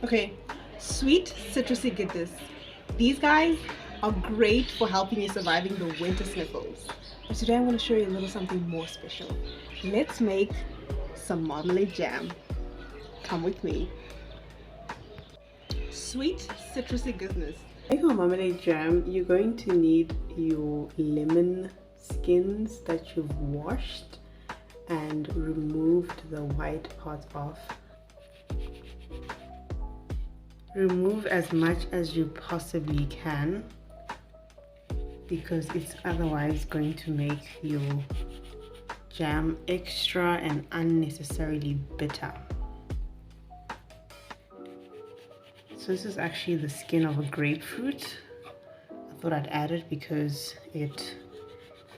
Okay, sweet citrusy goodness. These guys are great for helping you surviving the winter sniffles. But today I'm going to show you a little something more special. Let's make some marmalade jam. Come with me. Sweet citrusy goodness. To make our marmalade jam, you're going to need your lemon skins that you've washed and removed the white part off. Remove as much as you possibly can because it's otherwise going to make your jam extra and unnecessarily bitter. So this is actually the skin of a grapefruit. I thought I'd add it because it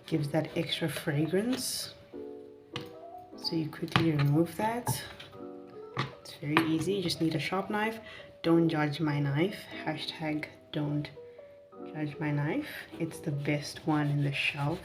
gives that extra fragrance. So you quickly remove that. It's very easy, you just need a sharp knife. Don't judge my knife. Hashtag don't judge my knife. It's the best one in the shelf.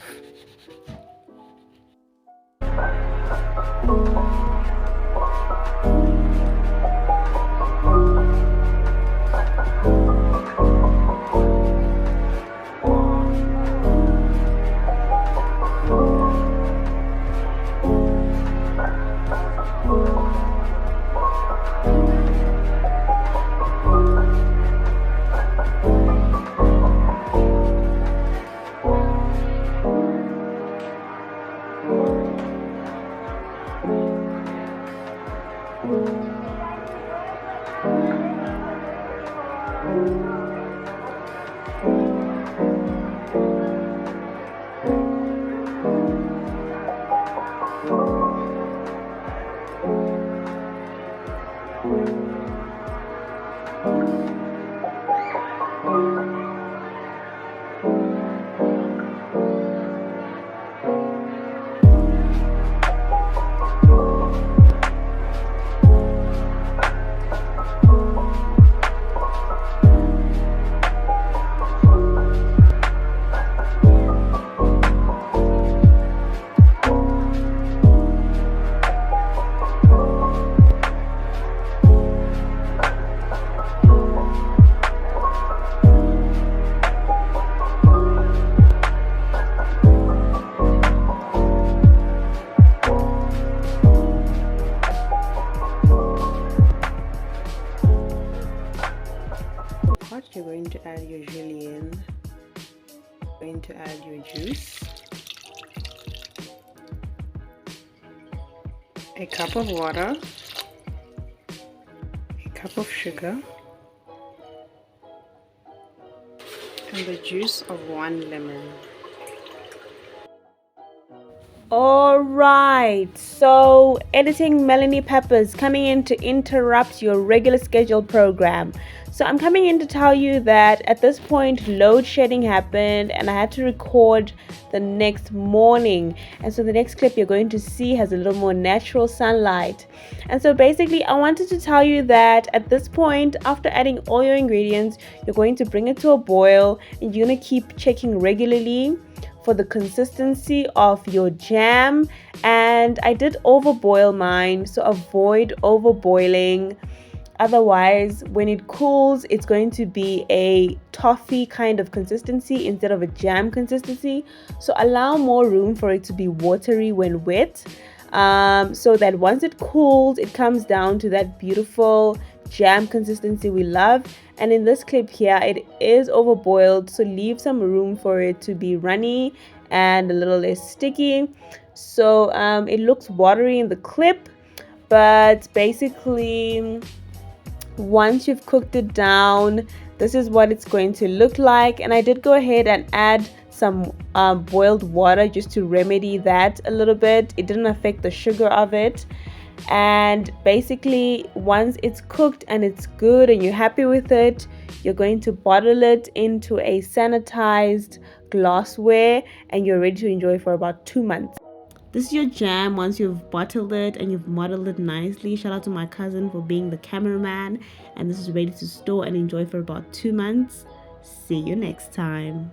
You're going to add your julienne, going to add your juice, a cup of water, a cup of sugar, and the juice of 1 lemon. Alright, so editing Melonie Peppers coming in to interrupt your regular scheduled program. So I'm coming in to tell you that at this point load shedding happened and I had to record the next morning. And so the next clip you're going to see has a little more natural sunlight. And so basically I wanted to tell you that at this point, after adding all your ingredients, you're going to bring it to a boil and you're going to keep checking regularly for the consistency of your jam. And I did overboil mine, so avoid overboiling. Otherwise, when it cools, it's going to be a toffee kind of consistency instead of a jam consistency. So allow more room for it to be watery when wet, so that once it cools, it comes down to that beautiful jam consistency we love. And in this clip here, it is overboiled, so leave some room for it to be runny and a little less sticky. So it looks watery in the clip, but basically once you've cooked it down, this is what it's going to look like. And I did go ahead and add some boiled water just to remedy that a little bit. It didn't affect the sugar of it. And basically once it's cooked and it's good and you're happy with it, you're going to bottle it into a sanitized glassware and you're ready to enjoy for about 2 months. This is your jam once you've bottled it and you've modeled it nicely. Shout out to my cousin for being the cameraman. And this is ready to store and enjoy for about 2 months. See you next time.